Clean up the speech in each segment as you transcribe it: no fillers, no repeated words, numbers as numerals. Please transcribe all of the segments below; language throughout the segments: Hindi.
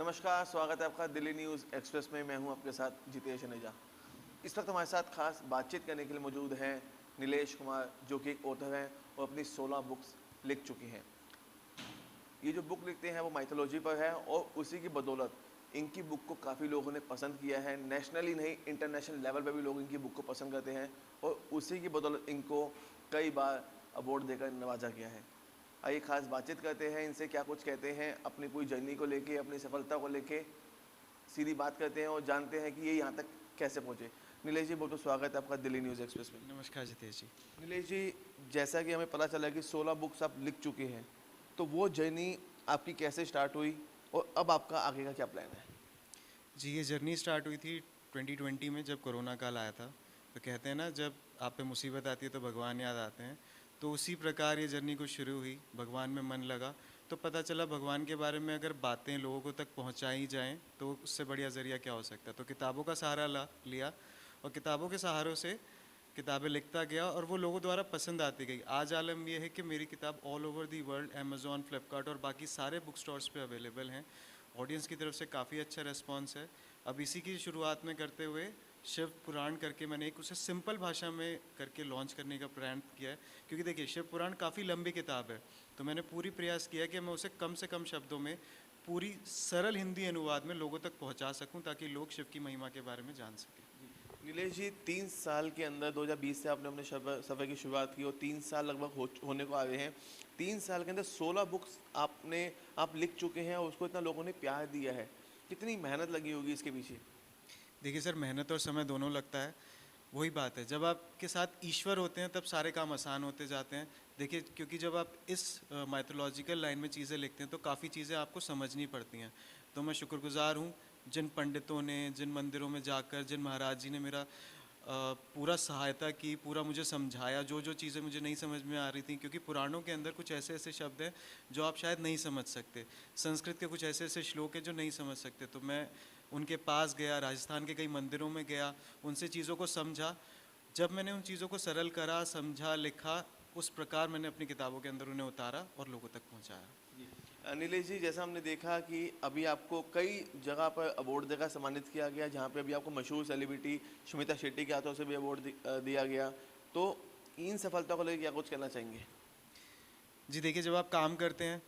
नमस्कार, स्वागत है आपका दिल्ली न्यूज़ एक्सप्रेस में। मैं हूं आपके साथ जितेश अनेजा। इस वक्त हमारे साथ खास बातचीत करने के लिए मौजूद हैं नीलेश कुमार, जो कि एक ऑथर हैं और अपनी 16 बुक्स लिख चुकी हैं। ये जो बुक लिखते हैं वो माइथोलॉजी पर है और उसी की बदौलत इनकी बुक को काफ़ी लोगों ने पसंद किया है। नेशनली नहीं, इंटरनेशनल लेवल पर भी लोग इनकी बुक को पसंद करते हैं और उसी की बदौलत इनको कई बार अवार्ड देकर नवाजा गया है। आइए खास बातचीत करते हैं इनसे, क्या कुछ कहते हैं अपनी पूरी जर्नी को लेके, अपनी सफलता को लेके। सीधी बात करते हैं और जानते हैं कि ये यहाँ तक कैसे पहुँचे। नीलेश जी, बहुत बहुत स्वागत है आपका दिल्ली न्यूज़ एक्सप्रेस में। नमस्कार जितेश जी। नीलेश जी, जैसा कि हमें पता चला कि 16 बुक्स आप लिख चुके हैं, तो वो जर्नी आपकी कैसे स्टार्ट हुई और अब आपका आगे का क्या प्लान है? जी, ये जर्नी स्टार्ट हुई थी 2020 में, जब कोरोना काल आया था। तो कहते हैं ना, जब आप पे मुसीबत आती है तो भगवान याद आते हैं। तो उसी प्रकार ये जर्नी कुछ शुरू हुई, भगवान में मन लगा तो पता चला भगवान के बारे में अगर बातें लोगों को तक पहुंचाई जाएं तो उससे बढ़िया ज़रिया क्या हो सकता है। तो किताबों का सहारा लिया और किताबों के सहारों से किताबें लिखता गया और वो लोगों द्वारा पसंद आती गई। आज आलम ये है कि मेरी किताब all over the world Amazon, Flipkart और बाकी सारे बुक स्टोर्स पे अवेलेबल हैं। ऑडियंस की तरफ से काफ़ी अच्छा रिस्पांस है। अब इसी की शुरुआत में करते हुए शिव पुराण करके मैंने एक उसे सिंपल भाषा में करके लॉन्च करने का प्रयास किया है। क्योंकि देखिए, शिव पुराण काफ़ी लंबी किताब है, तो मैंने पूरी प्रयास किया कि मैं उसे कम से कम शब्दों में पूरी सरल हिंदी अनुवाद में लोगों तक पहुंचा सकूं, ताकि लोग शिव की महिमा के बारे में जान सकें। नीलेश जी, 3 साल के अंदर 2020 से आपने अपने सफ़र की शुरुआत की और 3 साल लगभग होने को आ गए हैं। 3 साल के अंदर 16 बुक्स आप लिख चुके हैं और उसको इतना लोगों ने प्यार दिया है। कितनी मेहनत लगी होगी इसके पीछे? देखिए सर, मेहनत और समय दोनों लगता है। वही बात है, जब आपके साथ ईश्वर होते हैं तब सारे काम आसान होते जाते हैं। देखिए, क्योंकि जब आप इस माइथोलॉजिकल लाइन में चीज़ें लिखते हैं तो काफ़ी चीज़ें आपको समझनी पड़ती हैं। तो मैं शुक्रगुजार हूँ जिन पंडितों ने, जिन मंदिरों में जाकर, जिन महाराज जी ने मेरा पूरा सहायता की, पूरा मुझे समझाया, जो जो चीज़ें मुझे नहीं समझ में आ रही थी। क्योंकि पुराणों के अंदर कुछ ऐसे ऐसे शब्द हैं जो आप शायद नहीं समझ सकते, संस्कृत के कुछ ऐसे ऐसे श्लोक हैं जो नहीं समझ सकते। तो मैं उनके पास गया, राजस्थान के कई मंदिरों में गया, उनसे चीज़ों को समझा। जब मैंने उन चीज़ों को सरल करा, समझा, लिखा, उस प्रकार मैंने अपनी किताबों के अंदर उन्हें उतारा और लोगों तक पहुंचाया। नीलेश जी, जैसा हमने देखा कि अभी आपको कई जगह पर अवार्ड देकर सम्मानित किया गया, जहाँ पे अभी आपको मशहूर सेलिब्रिटी स्मिता शेट्टी के हाथों से भी अवार्ड दिया गया। तो इन सफलता को लेकर क्या कुछ कहना चाहेंगे? जी देखिए, जब आप काम करते हैं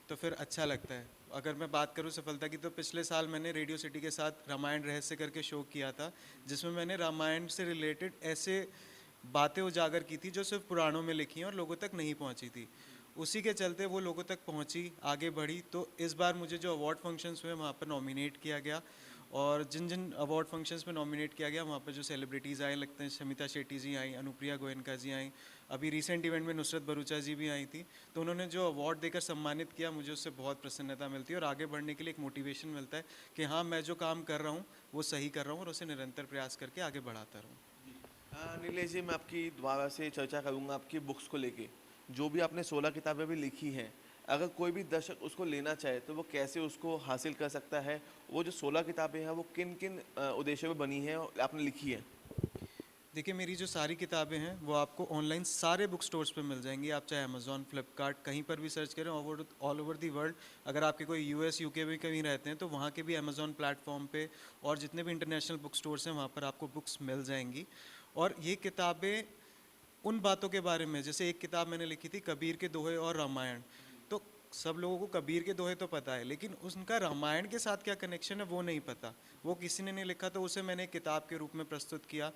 तो फिर अच्छा लगता है। अगर मैं बात करूं सफलता की, तो पिछले साल मैंने रेडियो सिटी के साथ रामायण रहस्य करके शो किया था, जिसमें मैंने रामायण से रिलेटेड ऐसे बातें उजागर की थी जो सिर्फ पुराणों में लिखी हैं और लोगों तक नहीं पहुंची थी। उसी के चलते वो लोगों तक पहुंची, आगे बढ़ी। तो इस बार मुझे जो अवार्ड फंक्शंस हुए वहाँ पर नॉमिनेट किया गया, और जिन जिन अवार्ड फंक्शंस में नॉमिनेट किया गया वहाँ पर जो सेलिब्रिटीज़ आए, लगते हैं शमिता शेट्टी जी आई, अनुप्रिया गोयनका जी आई, अभी रिसेंट इवेंट में नुसरत भरूचा जी भी आई थी। तो उन्होंने जो अवार्ड देकर सम्मानित किया, मुझे उससे बहुत प्रसन्नता मिलती है और आगे बढ़ने के लिए एक मोटिवेशन मिलता है कि हाँ, मैं जो काम कर रहा हूँ वो सही कर रहा हूँ और उसे निरंतर प्रयास करके आगे बढ़ाता रहूँ। नीलेश जी, मैं आपकी दोबारा से चर्चा करूँगा आपकी बुक्स को लेके। जो भी आपने 16 किताबें भी लिखी हैं, अगर कोई भी दर्शक उसको लेना चाहे तो वो कैसे उसको हासिल कर सकता है? वो जो 16 किताबें हैं वो किन किन उद्देश्यों पे बनी हैं और आपने लिखी है? देखिए, मेरी जो सारी किताबें हैं वो आपको ऑनलाइन सारे बुक स्टोर्स पे मिल जाएंगी। आप चाहे अमेज़ॉन, फ्लिपकार्ट, कहीं पर भी सर्च करें, ऑल ओवर दी वर्ल्ड। अगर आपके कोई यूएस, यूके में कहीं रहते हैं तो वहाँ के भी अमेज़ॉन प्लेटफॉर्म पे और जितने भी इंटरनेशनल बुक स्टोर्स हैं वहाँ पर आपको बुक्स मिल जाएंगी। और ये किताबें उन बातों के बारे में, जैसे एक किताब मैंने लिखी थी कबीर के दोहे और रामायण। तो सब लोगों को कबीर के दोहे तो पता है, लेकिन उनका रामायण के साथ क्या कनेक्शन है वो नहीं पता। वो किसी ने नहीं लिखा, तो उसे मैंने एक किताब के रूप में प्रस्तुत किया।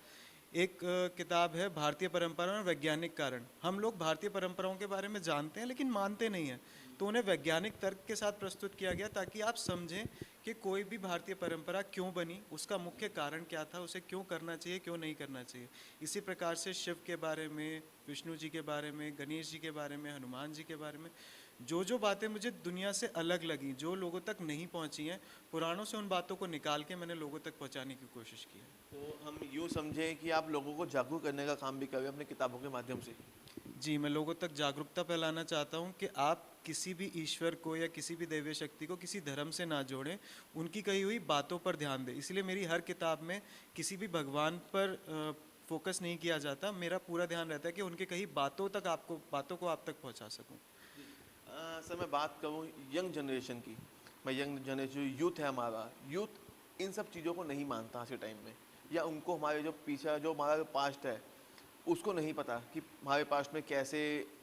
एक किताब है भारतीय परंपरा और वैज्ञानिक कारण। हम लोग भारतीय परंपराओं के बारे में जानते हैं लेकिन मानते नहीं हैं, तो उन्हें वैज्ञानिक तर्क के साथ प्रस्तुत किया गया, ताकि आप समझें कि कोई भी भारतीय परंपरा क्यों बनी, उसका मुख्य कारण क्या था, उसे क्यों करना चाहिए, क्यों नहीं करना चाहिए। इसी प्रकार से शिव के बारे में, विष्णु जी के बारे में, गणेश जी के बारे में, हनुमान जी के बारे में जो जो बातें मुझे दुनिया से अलग लगी, जो लोगों तक नहीं पहुंची हैं, पुराणों से उन बातों को निकाल के मैंने लोगों तक पहुंचाने की कोशिश की है। तो हम यूँ समझें कि आप लोगों को जागरूक करने का काम भी कर रहे हैं अपनी किताबों के माध्यम से? जी, मैं लोगों तक जागरूकता फैलाना चाहता हूँ कि आप किसी भी ईश्वर को या किसी भी दैवीय शक्ति को किसी धर्म से ना जोड़ें, उनकी कही हुई बातों पर ध्यान दें। इसलिए मेरी हर किताब में किसी भी भगवान पर फोकस नहीं किया जाता। मेरा पूरा ध्यान रहता है कि उनकी कही बातों को आप तक पहुँचा सकूँ। सर, मैं बात करूँ यंग जनरेशन की, मैं यंग जनरेशन यूथ है हमारा, यूथ इन सब चीज़ों को नहीं मानता आज के टाइम में, या उनको हमारे जो पीछे जो हमारा पास्ट है उसको नहीं पता कि हमारे पास्ट में कैसे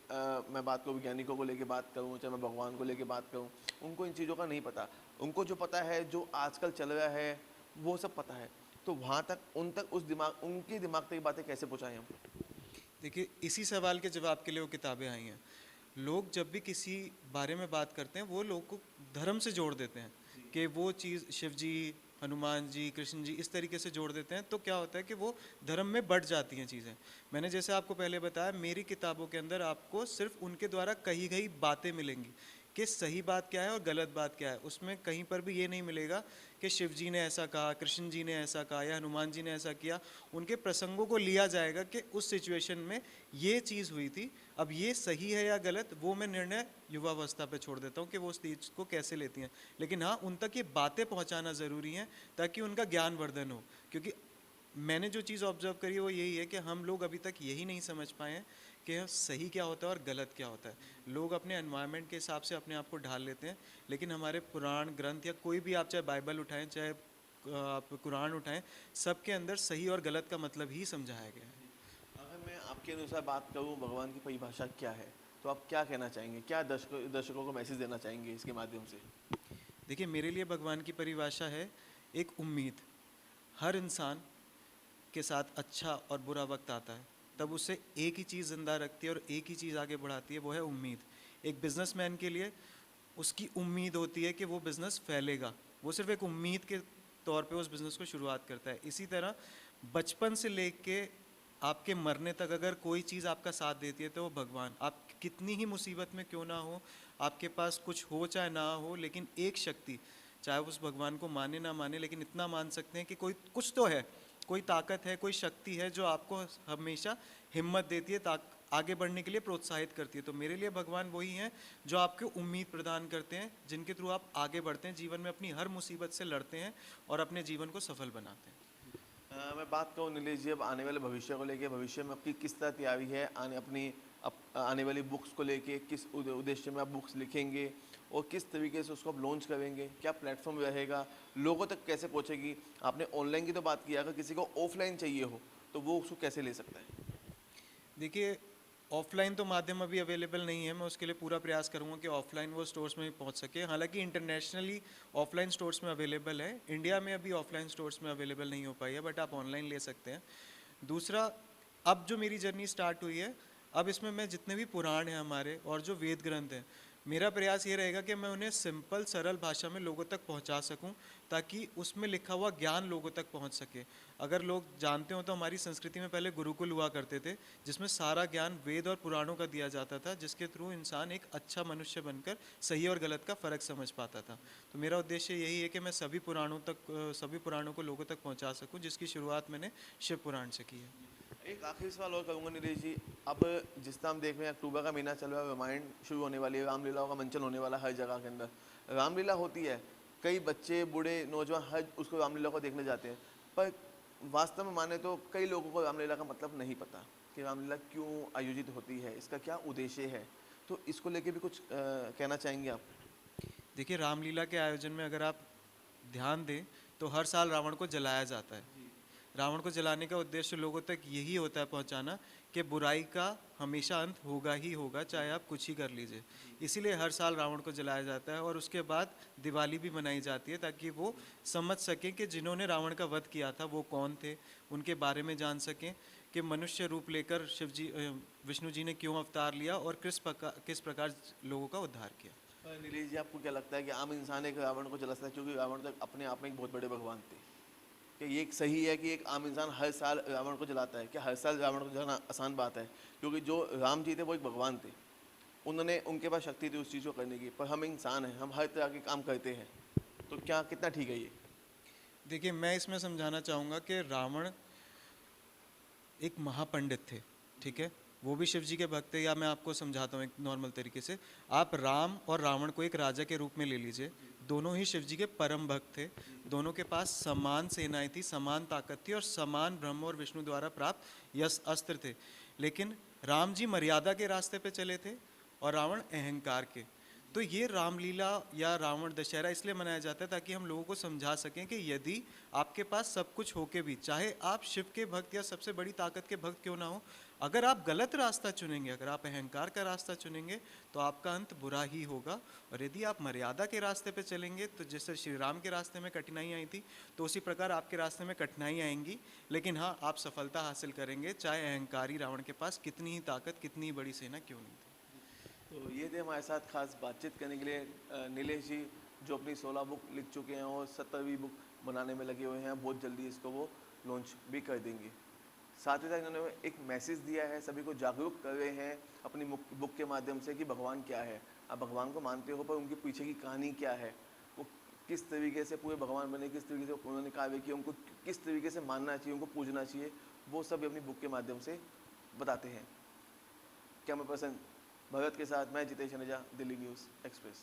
मैं बात करूँ वैज्ञानिकों को लेके बात करूँ, चाहे मैं भगवान को लेके बात करूँ, उनको इन चीज़ों का नहीं पता। उनको जो पता है जो आजकल चल रहा है वो सब पता है। तो वहाँ तक उन तक उस दिमाग उनके दिमाग तक ये बातें कैसे पहुँचाएं हम? देखिए, इसी सवाल के जवाब के लिए वो किताबें आई हैं। लोग जब भी किसी बारे में बात करते हैं वो लोग को धर्म से जोड़ देते हैं कि वो चीज़ शिव जी, हनुमान जी, कृष्ण जी इस तरीके से जोड़ देते हैं, तो क्या होता है कि वो धर्म में बढ़ जाती हैं चीज़ें। मैंने जैसे आपको पहले बताया, मेरी किताबों के अंदर आपको सिर्फ उनके द्वारा कही गई बातें मिलेंगी कि सही बात क्या है और गलत बात क्या है। उसमें कहीं पर भी ये नहीं मिलेगा कि शिव जी ने ऐसा कहा, कृष्ण जी ने ऐसा कहा या हनुमान जी ने ऐसा किया। उनके प्रसंगों को लिया जाएगा कि उस सिचुएशन में ये चीज़ हुई थी, अब ये सही है या गलत वो मैं निर्णय युवावस्था पे छोड़ देता हूँ कि वो उस चीज़ को कैसे लेती हैं। लेकिन हाँ, उन तक ये बातें पहुँचाना ज़रूरी हैं ताकि उनका ज्ञान वर्धन हो। क्योंकि मैंने जो चीज़ ऑब्जर्व करी है वो यही है कि हम लोग अभी तक यही नहीं समझ पाए हैं कि सही क्या होता है और गलत क्या होता है। लोग अपने एनवायरनमेंट के हिसाब से अपने आप को ढाल लेते हैं, लेकिन हमारे पुराण ग्रंथ या कोई भी, आप चाहे बाइबल उठाएं, चाहे आप कुरान उठाएं, सबके अंदर सही और गलत का मतलब ही समझाया गया है। अगर मैं आपके अनुसार बात करूँ भगवान की परिभाषा क्या है, तो आप क्या कहना चाहेंगे, क्या दर्शकों को मैसेज देना चाहेंगे इसके माध्यम से? देखिए, मेरे लिए भगवान की परिभाषा है एक उम्मीद। हर इंसान के साथ अच्छा और बुरा वक्त आता है, तब उसे एक ही चीज़ ज़िंदा रखती है और एक ही चीज़ आगे बढ़ाती है, वो है उम्मीद। एक बिजनेसमैन के लिए उसकी उम्मीद होती है कि वो बिज़नेस फैलेगा, वो सिर्फ एक उम्मीद के तौर पे उस बिज़नेस को शुरुआत करता है। इसी तरह बचपन से लेके आपके मरने तक अगर कोई चीज़ आपका साथ देती है तो वो भगवान। आप कितनी ही मुसीबत में क्यों ना हो, आपके पास कुछ हो चाहे ना हो, लेकिन एक शक्ति, चाहे उस भगवान को माने ना माने, लेकिन इतना मान सकते हैं कि कोई कुछ तो है, कोई ताकत है, कोई शक्ति है जो आपको हमेशा हिम्मत देती है, आगे बढ़ने के लिए प्रोत्साहित करती है। तो मेरे लिए भगवान वही हैं जो आपको उम्मीद प्रदान करते हैं, जिनके थ्रू आप आगे बढ़ते हैं, जीवन में अपनी हर मुसीबत से लड़ते हैं और अपने जीवन को सफल बनाते हैं। मैं बात करूँ नीलेश जी, अब आने वाले भविष्य को लेके, भविष्य में आपकी किस तरह तैयारी है, आने वाली बुक्स को लेके किस उद्देश्य में आप बुक्स लिखेंगे और किस तरीके से उसको आप लॉन्च करेंगे, क्या प्लेटफॉर्म रहेगा, लोगों तक कैसे पहुंचेगी? आपने ऑनलाइन की तो बात किया, अगर किसी को ऑफलाइन चाहिए हो तो वो उसको कैसे ले सकता है? देखिए, ऑफलाइन तो माध्यम अभी अवेलेबल नहीं है, मैं उसके लिए पूरा प्रयास करूंगा कि ऑफलाइन वो स्टोर्स में भी पहुंच सके। हालांकि इंटरनेशनली ऑफलाइन स्टोर्स में अवेलेबल है, इंडिया में अभी ऑफलाइन स्टोर्स में अवेलेबल नहीं हो पाई है, बट आप ऑनलाइन ले सकते हैं। दूसरा, अब जो मेरी जर्नी स्टार्ट हुई है, अब इसमें मैं जितने भी पुराण हैं हमारे और जो वेद ग्रंथ हैं, मेरा प्रयास ये रहेगा कि मैं उन्हें सिंपल सरल भाषा में लोगों तक पहुंचा सकूं, ताकि उसमें लिखा हुआ ज्ञान लोगों तक पहुंच सके। अगर लोग जानते हो तो हमारी संस्कृति में पहले गुरुकुल हुआ करते थे, जिसमें सारा ज्ञान वेद और पुराणों का दिया जाता था, जिसके थ्रू इंसान एक अच्छा मनुष्य बनकर सही और गलत का फ़र्क समझ पाता था। तो मेरा उद्देश्य यही है कि मैं सभी पुराणों को लोगों तक पहुँचा सकूँ, जिसकी शुरुआत मैंने शिव पुराण से की है। एक आखिरी सवाल और करूँगा नीलेश जी, अब जिस तरह हम देख रहे हैं अक्टूबर का महीना चल रहा है, रामायण शुरू होने वाली है, रामलीलाओं का मंचन होने वाला है हर जगह के अंदर। रामलीला होती है, कई बच्चे बूढ़े नौजवान हर उसको रामलीला को देखने जाते हैं, पर वास्तव में माने तो कई लोगों को रामलीला का मतलब नहीं पता कि रामलीला क्यों आयोजित होती है, इसका क्या उद्देश्य है। तो इसको लेके भी कुछ कहना चाहेंगे आप? देखिए, रामलीला के आयोजन में अगर आप ध्यान दें तो हर साल रावण को जलाया जाता है। रावण को जलाने का उद्देश्य लोगों तक यही होता है पहुंचाना कि बुराई का हमेशा अंत होगा ही होगा, चाहे आप कुछ ही कर लीजिए। इसीलिए हर साल रावण को जलाया जाता है और उसके बाद दिवाली भी मनाई जाती है, ताकि वो समझ सकें कि जिन्होंने रावण का वध किया था वो कौन थे, उनके बारे में जान सकें कि मनुष्य रूप लेकर विष्णु जी ने क्यों अवतार लिया और किस प्रकार लोगों का उद्धार किया। नीलेश जी, आपको क्या लगता है कि आम इंसान एक रावण को जलाता है, क्योंकि रावण तो अपने आप में एक बहुत बड़े भगवान थे? कि ये एक सही है कि एक आम इंसान हर साल रावण को जलाता है? क्या हर साल रावण को जलाना आसान बात है? क्योंकि जो राम जी थे वो एक भगवान थे, उनके पास शक्ति थी उस चीज़ को करने की, पर हम इंसान हैं, हम हर तरह के काम करते हैं, तो क्या कितना ठीक है ये? देखिए, मैं इसमें समझाना चाहूँगा कि रावण एक महापंडित थे, ठीक है, वो भी शिव जी के भक्त थे। या मैं आपको समझाता हूँ एक नॉर्मल तरीके से, आप राम और रावण को एक राजा के रूप में ले लीजिए। दोनों ही शिव जी के परम भक्त थे, दोनों के पास समान सेनाएं थी, समान ताकत थी और समान ब्रह्म और विष्णु द्वारा प्राप्त यश अस्त्र थे। लेकिन राम जी मर्यादा के रास्ते पे चले थे और रावण अहंकार के। तो ये रामलीला या रावण दशहरा इसलिए मनाया जाता है ताकि हम लोगों को समझा सकें कि यदि आपके पास सब कुछ होके भी, चाहे आप शिव के भक्त या सबसे बड़ी ताकत के भक्त क्यों ना हो, अगर आप गलत रास्ता चुनेंगे, अगर आप अहंकार का रास्ता चुनेंगे तो आपका अंत बुरा ही होगा। और यदि आप मर्यादा के रास्ते पे चलेंगे तो जैसे श्री राम के रास्ते में कठिनाई आई थी, तो उसी प्रकार आपके रास्ते में कठिनाई आएंगी, लेकिन हाँ, आप सफलता हासिल करेंगे, चाहे अहंकारी रावण के पास कितनी ही ताकत, कितनी ही बड़ी सेना क्यों नहीं थी। तो ये थे हमारे साथ खास बातचीत करने के लिए नीलेश जी, जो अपनी 16 बुक लिख चुके हैं और 17वीं बुक बनाने में लगे हुए हैं। बहुत जल्दी इसको वो लॉन्च भी कर देंगे। साथ ही साथ इन्होंने एक मैसेज दिया है, सभी को जागरूक कर रहे हैं अपनी बुक के माध्यम से कि भगवान क्या है। आप भगवान को मानते हो, पर उनके पीछे की कहानी क्या है, वो किस तरीके से पूरे भगवान बने, किस तरीके से उन्होंने कार्य किया, उनको किस तरीके से मानना चाहिए, उनको पूजना चाहिए, वो सब अपनी बुक के माध्यम से बताते हैं। कैमरा पर्सन भगत के साथ मैं जितेश अनुजा, दिल्ली न्यूज़ एक्सप्रेस।